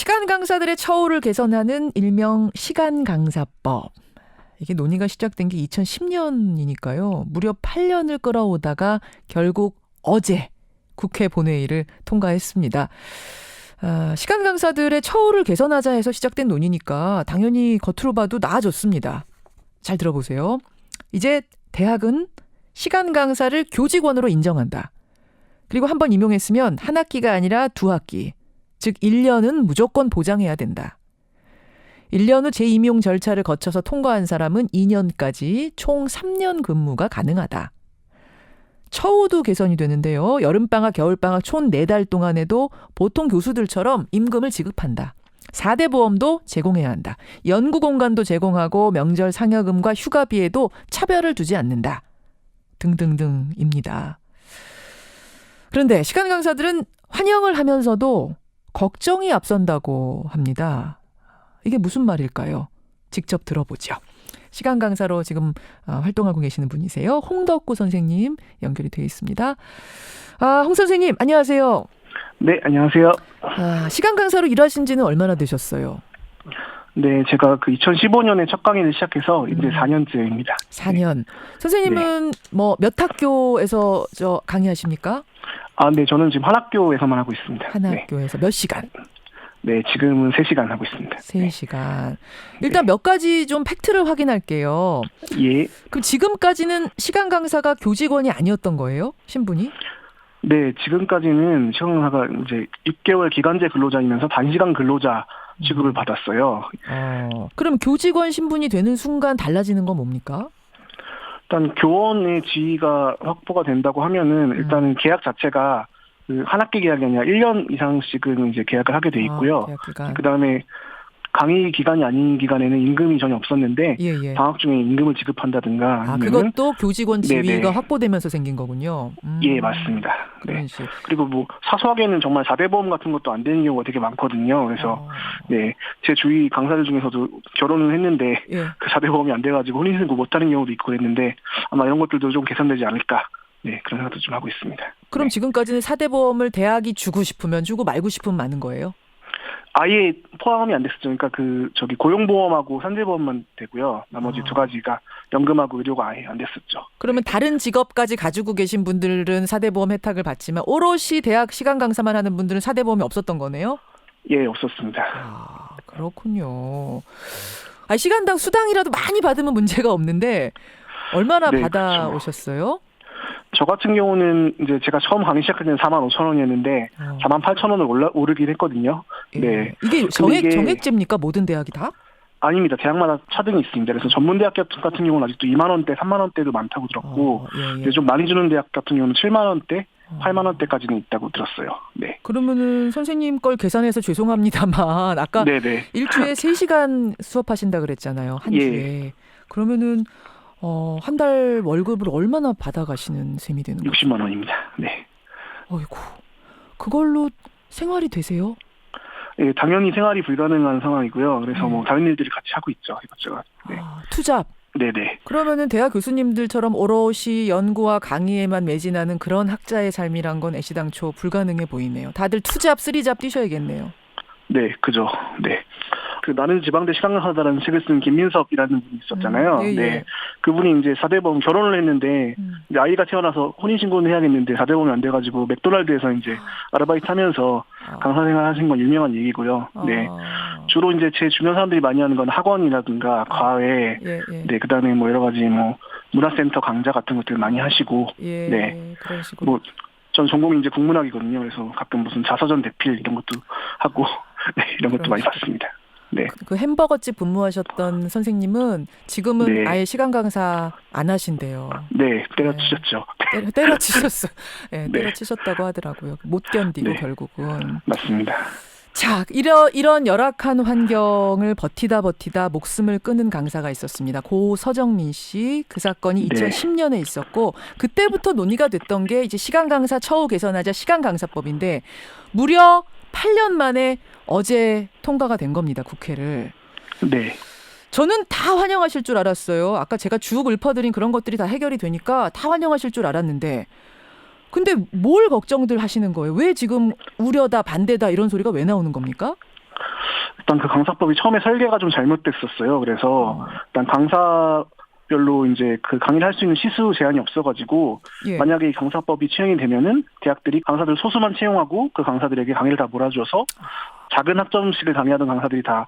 시간 강사들의 처우를 개선하는 일명 시간 강사법. 이게 논의가 시작된 게 2010년이니까요. 무려 8년을 끌어오다가 결국 어제 국회 본회의를 통과했습니다. 시간 강사들의 처우를 개선하자 해서 시작된 논의니까 당연히 겉으로 봐도 나아졌습니다. 잘 들어보세요. 이제 대학은 시간 강사를 교직원으로 인정한다. 그리고 한 번 임용했으면 한 학기가 아니라 두 학기, 즉 1년은 무조건 보장해야 된다. 1년 후 재임용 절차를 거쳐서 통과한 사람은 2년까지 총 3년 근무가 가능하다. 처우도 개선이 되는데요. 여름방학, 겨울방학 총 4달 동안에도 보통 교수들처럼 임금을 지급한다. 4대 보험도 제공해야 한다. 연구 공간도 제공하고 명절 상여금과 휴가비에도 차별을 두지 않는다. 등등등입니다. 그런데 시간 강사들은 환영을 하면서도 걱정이 앞선다고 합니다. 이게 무슨 말일까요? 직접 들어보죠. 시간 강사로 지금 활동하고 계시는 분이세요. 홍덕구 선생님 연결이 되어 있습니다. 홍 선생님 안녕하세요. 네, 안녕하세요. 시간 강사로 일하신 지는 얼마나 되셨어요? 네, 제가 2015년에 첫 강의를 시작해서 이제 4년째입니다. 4년. 네. 선생님은 뭐 몇 학교에서 강의하십니까? 네, 저는 지금 한 학교에서만 하고 있습니다. 한 학교에서 몇 시간? 네, 지금은 3시간 하고 있습니다. 3시간. 일단 몇 가지 좀 팩트를 확인할게요. 예. 그럼 지금까지는 시간 강사가 교직원이 아니었던 거예요? 신분이? 네, 지금까지는 시간 강사가 이제 6개월 기간제 근로자이면서 단시간 근로자 취급을 받았어요. 그럼 교직원 신분이 되는 순간 달라지는 건 뭡니까? 일단 교원의 지위가 확보가 된다고 하면은 일단은 계약 자체가 한 학기 계약이 아니라 1년 이상씩은 이제 계약을 하게 돼 있고요. 그다음에 강의 기간이 아닌 기간에는 임금이 전혀 없었는데 방학 중에 임금을 지급한다든가. 그것도 교직원 지위가 확보되면서 생긴 거군요. 예, 맞습니다. 네. 그리고 뭐 사소하게는 정말 4대 보험 같은 것도 안 되는 경우가 되게 많거든요. 그래서 네, 제 주위 강사들 중에서도 결혼을 했는데 그 4대 보험이 안 돼가지고 혼인신고 못하는 경우도 있고 그랬는데 아마 이런 것들도 좀 개선되지 않을까. 네, 그런 생각도 좀 하고 있습니다. 그럼 지금까지는 4대 보험을 대학이 주고 싶으면 주고 말고 싶으면 많은 거예요? 아예 포함이 안 됐었죠. 그러니까 고용보험하고 산재보험만 되고요. 나머지 두 가지가 연금하고 의료가 아예 안 됐었죠. 그러면 다른 직업까지 가지고 계신 분들은 4대 보험 혜택을 받지만 오롯이 대학 시간 강사만 하는 분들은 4대 보험이 없었던 거네요? 예, 없었습니다. 그렇군요. 시간당 수당이라도 많이 받으면 문제가 없는데 얼마나 받아오셨어요? 저 같은 경우는 이제 제가 처음 강의 시작할 때는 45,000원이었는데 48,000원을 오르긴 했거든요. 네. 이게 정액제입니까? 모든 대학이 다? 아닙니다. 대학마다 차등이 있습니다. 그래서 전문대학 같은 경우는 아직도 2만 원대, 3만 원대도 많다고 들었고, 좀 많이 주는 대학 같은 경우는 7만 원대, 8만 원대까지는 있다고 들었어요. 네. 그러면은 선생님 걸 계산해서 죄송합니다만 아까 일주일에 3시간 수업하신다 그랬잖아요. 한 주에. 그러면은 한 달 월급을 얼마나 받아가시는 셈이 되는 거죠? 60만 원입니다. 네. 어이구, 그걸로 생활이 되세요? 네, 당연히 생활이 불가능한 상황이고요. 그래서 뭐 다른 일들을 같이 하고 있죠. 이것저것. 네. 투잡? 네네. 그러면은 대학 교수님들처럼 오롯이 연구와 강의에만 매진하는 그런 학자의 삶이란 건 애시당초 불가능해 보이네요. 다들 투잡, 쓰리잡 뛰셔야겠네요. 네, 그죠. 네. 나는 지방대 시간 강사다라는 책을 쓴 김민섭이라는 분이 있었잖아요. 네. 그분이 이제 4대 보험 결혼을 했는데 이제 아이가 태어나서 혼인신고는 해야겠는데 4대 보험이 안 돼가지고 맥도날드에서 이제 아르바이트 하면서 강사 생활 하신 건 유명한 얘기고요. 네. 주로 이제 제 주변 사람들이 많이 하는 건 학원이라든가 과외, 네, 그다음에 뭐 여러 가지 뭐 문화센터 강좌 같은 것들 많이 하시고, 네. 그런 식으로. 뭐 전 전공이 이제 국문학이거든요. 그래서 가끔 무슨 자서전 대필 이런 것도 하고, 네, 이런 것도 많이 봤습니다. 네. 그 햄버거집 근무하셨던 선생님은 지금은 아예 시간 강사 안 하신대요. 네, 때려치셨죠. 때려치셨어. 네, 때려치셨다고 하더라고요. 못 견디고 결국은. 맞습니다. 자, 이런 열악한 환경을 버티다 목숨을 끊은 강사가 있었습니다. 고 서정민 씨. 그 사건이 2010년에 있었고 그때부터 논의가 됐던 게 이제 시간 강사 처우 개선하자 시간 강사법인데 무려 8년 만에 어제 통과가 된 겁니다. 국회를. 네. 저는 다 환영하실 줄 알았어요. 아까 제가 쭉 읊어드린 그런 것들이 다 해결이 되니까 다 환영하실 줄 알았는데 근데 뭘 걱정들 하시는 거예요? 왜 지금 우려다 반대다 이런 소리가 왜 나오는 겁니까? 일단 그 강사법이 처음에 설계가 좀 잘못됐었어요. 그래서 일단 강사별로 이제 그 강의를 할 수 있는 시수 제한이 없어가지고 예. 만약에 이 강사법이 시행이 되면은 대학들이 강사들 소수만 채용하고 그 강사들에게 강의를 다 몰아줘서 작은 학점씩을 강의하던 강사들이 다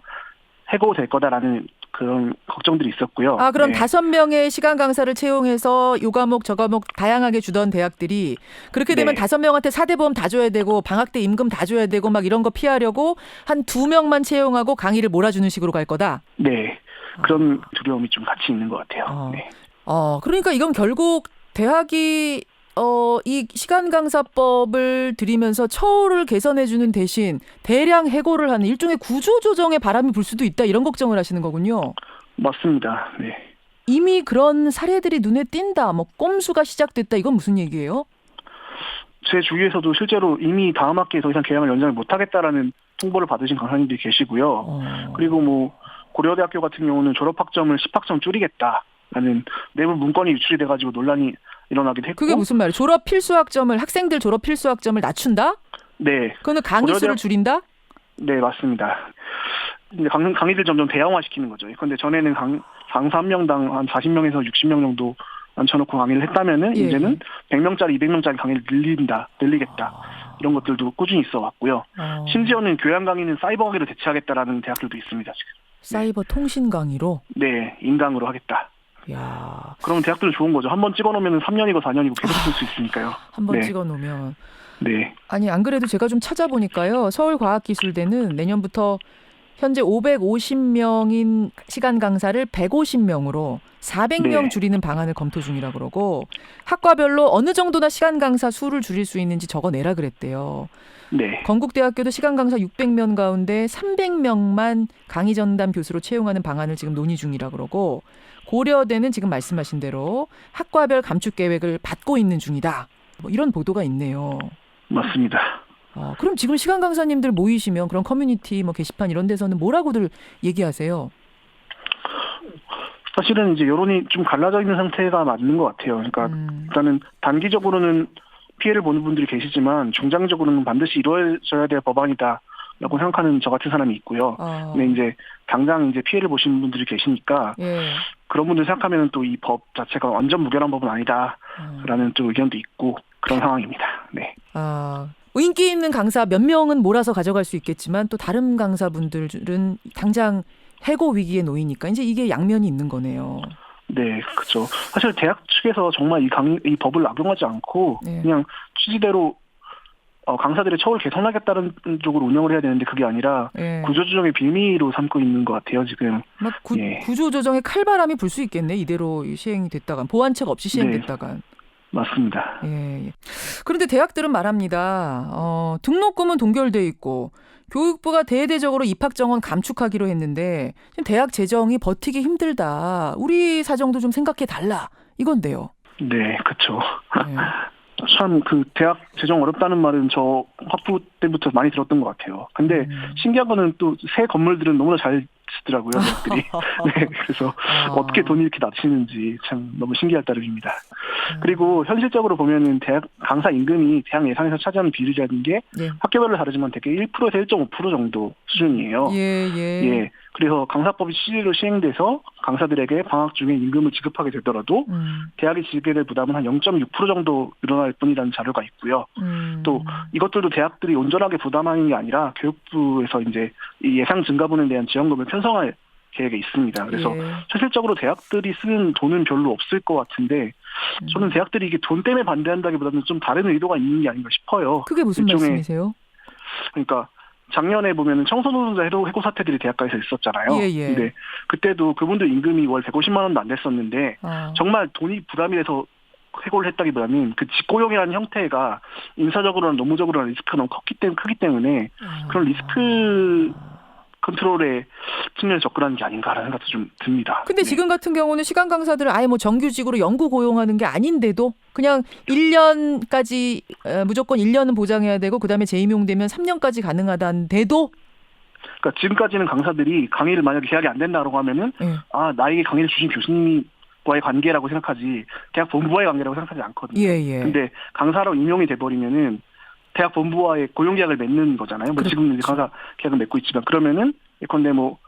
해고될 거다라는 그런 걱정들이 있었고요. 아, 그럼 네. 5명의 시간 강사를 채용해서 요 과목 저 과목 다양하게 주던 대학들이 그렇게 되면 네. 5명한테 사대보험 다 줘야 되고 방학 때 임금 다 줘야 되고 막 이런 거 피하려고 한 2명만 채용하고 강의를 몰아주는 식으로 갈 거다. 네. 그런 두려움이 좀 같이 있는 것 같아요. 네. 그러니까 이건 결국 대학이 이 시간 강사법을 들이면서 처우를 개선해주는 대신 대량 해고를 하는 일종의 구조조정의 바람이 불 수도 있다 이런 걱정을 하시는 거군요. 맞습니다. 네. 이미 그런 사례들이 눈에 띈다. 뭐 꼼수가 시작됐다. 이건 무슨 얘기예요? 제 주위에서도 실제로 이미 다음 학기에 더 이상 개강을 연장을 못하겠다라는 통보를 받으신 강사님들이 계시고요. 그리고 뭐 고려대학교 같은 경우는 졸업학점을 10학점 줄이겠다라는 내부 문건이 유출이 돼가지고 논란이 일어나기도 했고. 그게 무슨 말이에요? 졸업 필수 학점을 학생들 졸업 필수 학점을 낮춘다? 네. 그거는 강의 수를 줄인다? 네, 맞습니다. 이제 강의들 점점 대형화시키는 거죠. 근데 전에는 강사 한 명당 한 40명에서 60명 정도 앉혀놓고 강의를 했다면은 이제는 100명짜리, 200명짜리 강의를 늘리겠다. 이런 것들도 꾸준히 있어 왔고요. 심지어는 교양 강의는 사이버 강의로 대체하겠다라는 대학들도 있습니다, 지금. 사이버 통신 강의로? 네, 인강으로 하겠다. 야. 그러면 대학들은 좋은 거죠. 한번 찍어놓으면 3년이고 4년이고 계속 쓸 수 있으니까요. 한번 찍어놓으면. 네. 아니, 안 그래도 제가 좀 찾아보니까요. 서울과학기술대는 내년부터 현재 550명인 시간 강사를 150명으로 400명 줄이는 방안을 검토 중이라고 그러고 학과별로 어느 정도나 시간 강사 수를 줄일 수 있는지 적어내라 그랬대요. 네. 건국대학교도 시간 강사 600명 가운데 300명만 강의 전담 교수로 채용하는 방안을 지금 논의 중이라고 그러고 고려대는 지금 말씀하신 대로 학과별 감축 계획을 받고 있는 중이다. 뭐 이런 보도가 있네요. 맞습니다. 그럼 지금 시간 강사님들 모이시면 그런 커뮤니티 뭐 게시판 이런 데서는 뭐라고들 얘기하세요? 사실은 이제 여론이 좀 갈라져 있는 상태가 맞는 것 같아요. 그러니까 일단은 단기적으로는 피해를 보는 분들이 계시지만 중장기적으로는 반드시 이루어져야 될 법안이다라고 생각하는 저 같은 사람이 있고요. 근데 이제 당장 이제 피해를 보시는 분들이 계시니까 그런 분들 생각하면 또 이 법 자체가 완전 무결한 법은 아니다라는 또 의견도 있고 그런 상황입니다. 네. 인기 있는 강사 몇 명은 몰아서 가져갈 수 있겠지만 또 다른 강사분들은 당장 해고 위기에 놓이니까 이제 이게 양면이 있는 거네요. 네, 그렇죠. 사실 대학 측에서 정말 이 법을 악용하지 않고 그냥 취지대로 강사들의 처우를 개선하겠다는 쪽으로 운영을 해야 되는데 그게 아니라 구조조정의 빌미로 삼고 있는 것 같아요, 지금. 구조조정의 칼바람이 불 수 있겠네, 이대로 시행이 됐다간. 보완책 없이 시행됐다간. 맞습니다. 그런데 대학들은 말합니다. 등록금은 동결돼 있고 교육부가 대대적으로 입학정원 감축하기로 했는데 대학 재정이 버티기 힘들다. 우리 사정도 좀 생각해 달라. 이건데요. 네, 그렇죠. 참 그 대학 재정 어렵다는 말은 저 학부 때부터 많이 들었던 것 같아요. 근데 신기한 거는 또 새 건물들은 너무나 잘 쓰더라고요, 대학들이. 네, 그래서 어떻게 돈이 이렇게 낮추는지 참 너무 신기할 따름입니다. 그리고 현실적으로 보면은 대학 강사 임금이 대학 예산에서 차지하는 비율이라는 게 학교별로 다르지만 되게 1%에서 1.5% 정도 수준이에요. 예. 그래서 강사법이 실제로 시행돼서 강사들에게 방학 중에 임금을 지급하게 되더라도 대학이 지게 될 부담은 한 0.6% 정도 늘어날 뿐이라는 자료가 있고요. 또 이것들도 대학들이 온전하게 부담하는 게 아니라 교육부에서 이제 이 예상 증가분에 대한 지원금을 편성할 계획에 있습니다. 그래서 현실적으로 대학들이 쓰는 돈은 별로 없을 것 같은데 저는 대학들이 이게 돈 때문에 반대한다기보다는 좀 다른 의도가 있는 게 아닌가 싶어요. 그게 무슨 말씀이세요? 그러니까 작년에 보면은 청소노동자 해고 사태들이 대학가에서 있었잖아요. 근데 그때도 그분들 임금이 월 150만 원도 안 됐었는데 정말 돈이 부담이 돼서 해고를 했다기보다는 그 직고용이라는 형태가 인사적으로나 노무적으로나 리스크가 너무 크기 때문에 그런 리스크 컨트롤의 측면에 접근하는 게 아닌가라는 생각도 좀 듭니다. 근데 지금 같은 경우는 시간 강사들을 아예 뭐 정규직으로 연구 고용하는 게 아닌데도 그냥 1년까지 무조건 1년은 보장해야 되고 그다음에 재임용되면 3년까지 가능하다는데도 그러니까 지금까지는 강사들이 강의를 만약에 계약이 안 된다고 하면은 나에게 강의를 주신 교수님과의 관계라고 생각하지 대학 본부와의 관계라고 생각하지 않거든요. 근데 강사로 임용이 돼버리면은 대학 본부와의 고용계약을 맺는 거잖아요. 뭐 지금 이제 강사 계약을 맺고 있지만 그러면은 예컨대 뭐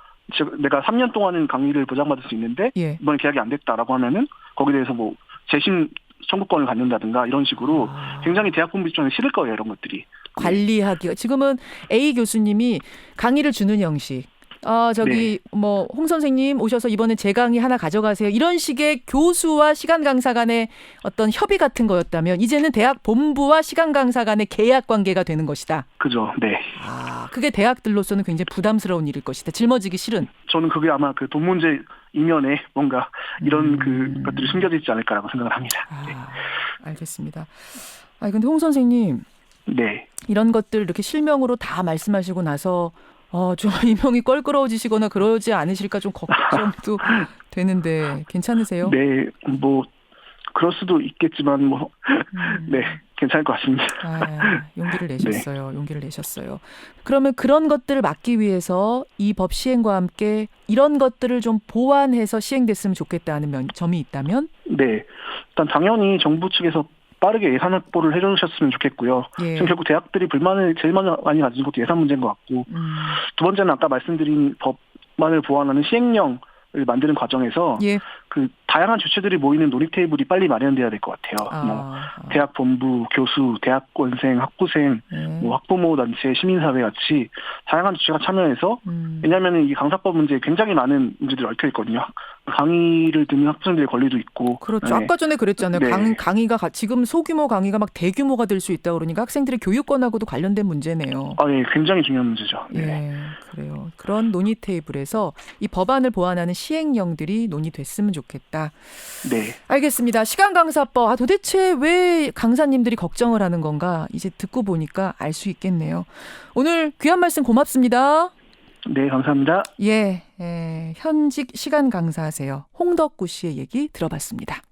내가 3년 동안은 강의를 보장받을 수 있는데 예. 이번에 계약이 안 됐다라고 하면은 거기에 대해서 뭐 재심 청구권을 갖는다든가 이런 식으로 굉장히 대학 본부 입장에 싫을 거예요, 이런 것들이. 관리하기가 지금은 A 교수님이 강의를 주는 형식. 저기 뭐 홍 선생님 오셔서 이번에 제 강의 하나 가져가세요. 이런 식의 교수와 시간 강사 간의 어떤 협의 같은 거였다면 이제는 대학 본부와 시간 강사 간의 계약 관계가 되는 것이다. 그죠. 네. 그게 대학들로서는 굉장히 부담스러운 일일 것이다. 짊어지기 싫은. 저는 그게 아마 그 돈 문제 이면에 뭔가 이런 그 것들이 숨겨져 있지 않을까라고 생각을 합니다. 네. 알겠습니다. 근데 홍 선생님. 네. 이런 것들 이렇게 실명으로 다 말씀하시고 나서 좀 이명이 껄끄러워지시거나 그러지 않으실까 좀 걱정도 되는데 괜찮으세요? 네, 뭐 그럴 수도 있겠지만 뭐 네, 괜찮을 것 같습니다. 용기를 내셨어요. 네. 용기를 내셨어요. 그러면 그런 것들을 막기 위해서 이 법 시행과 함께 이런 것들을 좀 보완해서 시행됐으면 좋겠다는 점이 있다면? 네, 일단 당연히 정부 측에서 빠르게 예산 확보를 해주셨으면 좋겠고요. 예. 지금 결국 대학들이 불만을 제일 많이 가진 것도 예산 문제인 것 같고 두 번째는 아까 말씀드린 법만을 보완하는 시행령을 만드는 과정에서 그 다양한 주체들이 모이는 논의 테이블이 빨리 마련돼야 될 것 같아요. 뭐 대학 본부, 교수, 대학원생, 학부생, 뭐 학부모 단체, 시민사회 같이 다양한 주체가 참여해서 왜냐하면 이 강사법 문제에 굉장히 많은 문제들이 얽혀 있거든요. 강의를 듣는 학부생들의 권리도 있고. 그렇죠. 아까 전에 그랬잖아요. 네. 강의가 지금 소규모 강의가 막 대규모가 될 수 있다 그러니까 학생들의 교육권하고도 관련된 문제네요. 예, 굉장히 중요한 문제죠. 네. 예, 그래요. 그런 논의 테이블에서 이 법안을 보완하는 시행령들이 논의됐으면 좋겠다. 네. 알겠습니다. 시간 강사법. 도대체 왜 강사님들이 걱정을 하는 건가? 이제 듣고 보니까 알 수 있겠네요. 오늘 귀한 말씀 고맙습니다. 네, 감사합니다. 현직 시간 강사세요. 홍덕구 씨의 얘기 들어봤습니다.